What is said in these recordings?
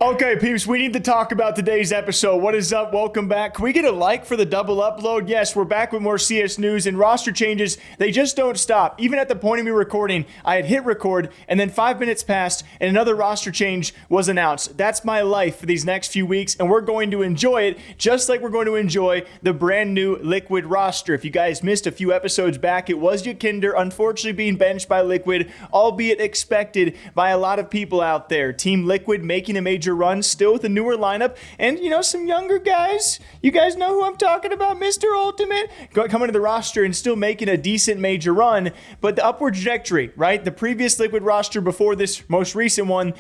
Okay, peeps, we need to talk about today's episode. What is up? Welcome back. Can we get a like for the double upload? Yes, we're back with more CS news and roster changes. They just don't stop. Even at the point of me recording, I had hit record and then 5 minutes passed and another roster change was announced. That's my life for these next few weeks and we're going to enjoy it just like we're going to enjoy the brand new Liquid roster. If you guys missed a few episodes back, it was Yakinder unfortunately being benched by Liquid, albeit expected by a lot of people out there. Team Liquid making a major run, still with a newer lineup, and you know, some younger guys. You guys know who I'm talking about, Mr. Ultimate, coming to the roster and still making a decent major run. But the upward trajectory, right? The previous Liquid roster before this most recent one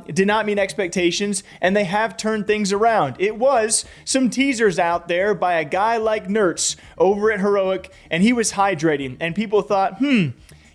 did not meet expectations, and they have turned things around. It was some teasers out there by a guy like NERTZ over at Heroic, and he was hydrating, and people thought,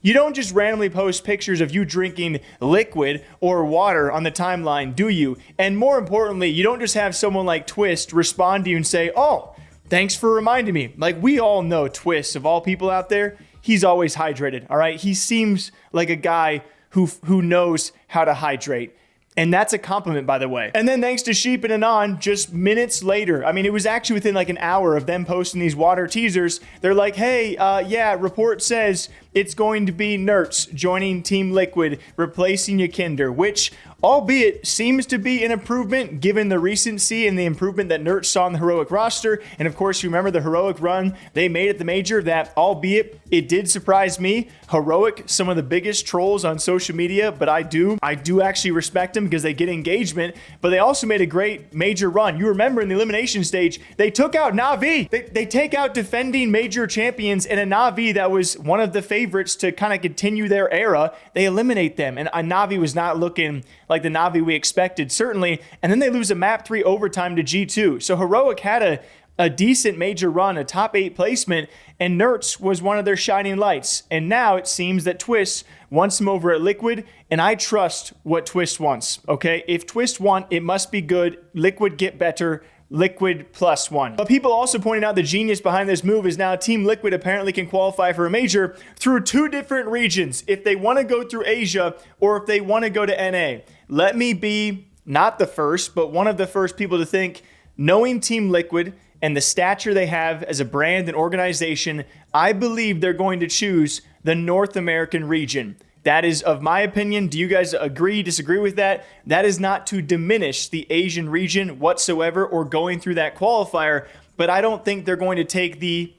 you don't just randomly post pictures of you drinking liquid or water on the timeline, do you? And more importantly, you don't just have someone like Twistzz respond to you and say, oh, thanks for reminding me. Like, we all know Twistzz, of all people out there, he's always hydrated, all right? He seems like a guy who knows how to hydrate. And that's a compliment, by the way. And then thanks to Sheep and Anon, just minutes later, I mean, it was actually within like an hour of them posting these water teasers, they're like, hey, yeah, report says it's going to be NERTZ joining Team Liquid, replacing Yakinder, which, albeit, seems to be an improvement given the recency and the improvement that NERTZ saw in the Heroic roster. And of course, you remember the Heroic run they made at the Major, that, albeit, it did surprise me. Heroic, some of the biggest trolls on social media, but I do actually respect them because they get engagement, but they also made a great Major run. You remember in the elimination stage, they took out Na'Vi. They take out defending Major champions and a Na'Vi that was one of the favorites to kind of continue their era. They eliminate them, and Na'Vi was not looking like the Na'Vi we expected, certainly, and then they lose a map 3 overtime to G2. So Heroic had a decent Major run, a top 8 placement, and NERTZ was one of their shining lights. And now it seems that Twistzz wants him over at Liquid, and I trust what Twistzz wants, okay? If Twistzz want, it must be good. Liquid get better. Liquid +1. But people also pointed out the genius behind this move is now Team Liquid apparently can qualify for a major through 2 different regions if they want to go through Asia or if they want to go to NA. Let me be not the first, but one of the first people to think, knowing Team Liquid and the stature they have as a brand and organization, I believe they're going to choose the North American region. That is, of my opinion. Do you guys agree, disagree with that? That is not to diminish the Asian region whatsoever or going through that qualifier, but I don't think they're going to take the,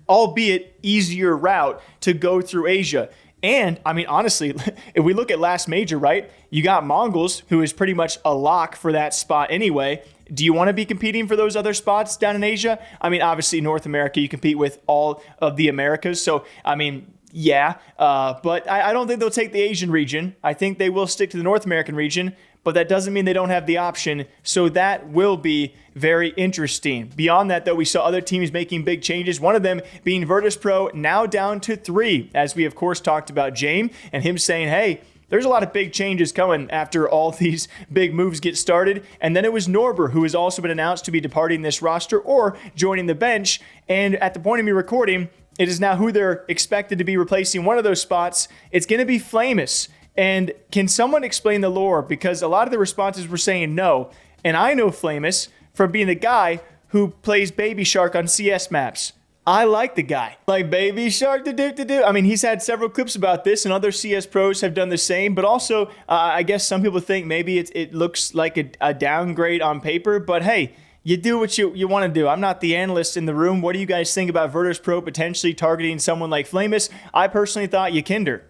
albeit easier route to go through Asia. And, I mean, honestly, if we look at last Major, right, you got Mongols, who is pretty much a lock for that spot anyway. Do you want to be competing for those other spots down in Asia? I mean, obviously, North America, you compete with all of the Americas. So, I mean, yeah, but I don't think they'll take the Asian region. I think they will stick to the North American region, but that doesn't mean they don't have the option. So that will be very interesting. Beyond that, though, we saw other teams making big changes, one of them being Virtus.pro, now down to 3, as we, of course, talked about James and him saying, hey, there's a lot of big changes coming after all these big moves get started. And then it was n0rb3r, who has also been announced to be departing this roster or joining the bench. And at the point of me recording, it is now who they're expected to be replacing one of those spots. It's going to be FL4MUS. And can someone explain the lore? Because a lot of the responses were saying no. And I know FL4MUS from being the guy who plays Baby Shark on CS maps. I like the guy. Like Baby Shark, do. I mean, he's had several clips about this, and other CS pros have done the same. But also, I guess some people think maybe it looks like a downgrade on paper. But hey, you do what you want to do. I'm not the analyst in the room. What do you guys think about Virtus.pro potentially targeting someone like FL4MUS? I personally thought Yakinder,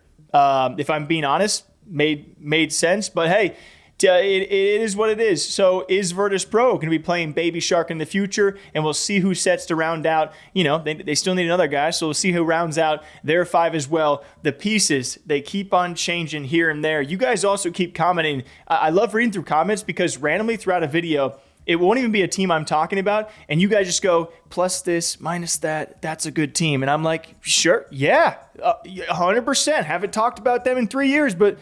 if I'm being honest, made sense. But hey, it is what it is. So is Virtus.pro going to be playing Baby Shark in the future? And we'll see who sets to round out. You know, they still need another guy, so we'll see who rounds out their 5 as well. The pieces, they keep on changing here and there. You guys also keep commenting. I love reading through comments because randomly throughout a video, it won't even be a team I'm talking about, and you guys just go, plus this, minus that, that's a good team. And I'm like, sure, yeah, 100%. Haven't talked about them in 3 years, but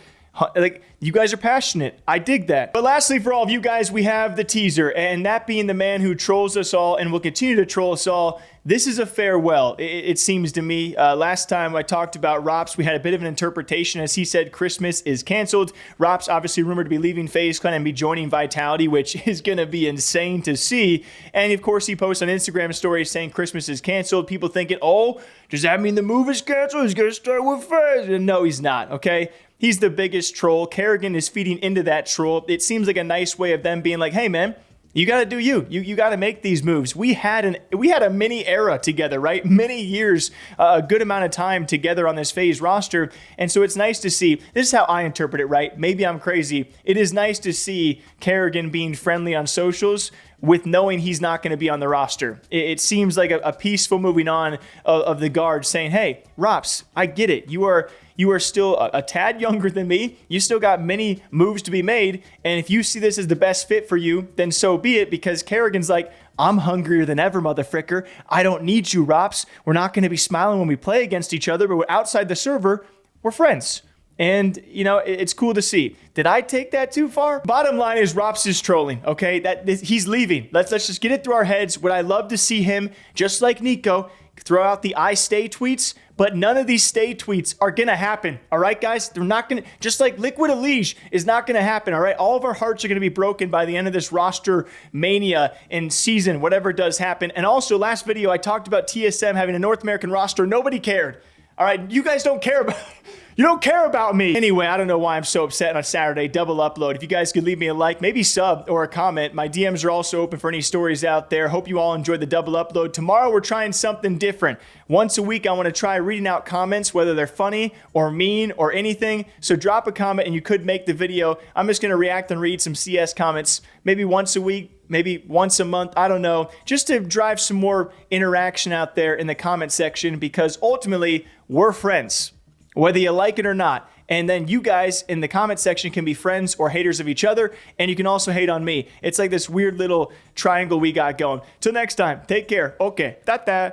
Like, you guys are passionate. I dig that. But lastly, for all of you guys, we have the teaser, and that being the man who trolls us all and will continue to troll us all. This is a farewell, it seems to me. Last time I talked about Ropz, we had a bit of an interpretation as he said Christmas is canceled. Ropz obviously rumored to be leaving FaZe Clan and be joining Vitality, which is going to be insane to see. And of course, he posts on Instagram stories saying Christmas is canceled. People thinking, oh, does that mean the move is canceled? He's going to start with FaZe. And no, he's not, okay? He's the biggest troll. Kerrigan is feeding into that troll. It seems like a nice way of them being like, hey, man, you got to do you. You got to make these moves. We had a mini era together, right? Many years, a good amount of time together on this FaZe roster. And so it's nice to see. This is how I interpret it, right? Maybe I'm crazy. It is nice to see Kerrigan being friendly on socials with knowing he's not going to be on the roster. It seems like a peaceful moving on of the guard saying, hey, Ropz, I get it. You are still a tad younger than me. You still got many moves to be made. And if you see this as the best fit for you, then so be it, because Kerrigan's like, I'm hungrier than ever, motherfricker. I don't need you, Ropz. We're not going to be smiling when we play against each other, but we're outside the server. We're friends. And, you know, it's cool to see. Did I take that too far? Bottom line is Ropz is trolling, okay? He's leaving. Let's just get it through our heads. Would I love to see him, just like Nico, throw out the I stay tweets? But none of these stay tweets are going to happen, all right, guys? They're not going to, just like Liquid Elige is not going to happen, all right? All of our hearts are going to be broken by the end of this roster mania and season, whatever does happen. And also, last video, I talked about TSM having a North American roster. Nobody cared, all right? You guys don't care about You don't care about me. Anyway, I don't know why I'm so upset on a Saturday. Double upload. If you guys could leave me a like, maybe sub or a comment. My DMs are also open for any stories out there. Hope you all enjoyed the double upload. Tomorrow, we're trying something different. Once a week, I want to try reading out comments, whether they're funny or mean or anything. So drop a comment and you could make the video. I'm just going to react and read some CS comments maybe once a week, maybe once a month, I don't know, just to drive some more interaction out there in the comment section, because ultimately, we're friends, whether you like it or not. And then you guys in the comment section can be friends or haters of each other, and you can also hate on me. It's like this weird little triangle we got going. Till next time, take care. Okay, ta-ta.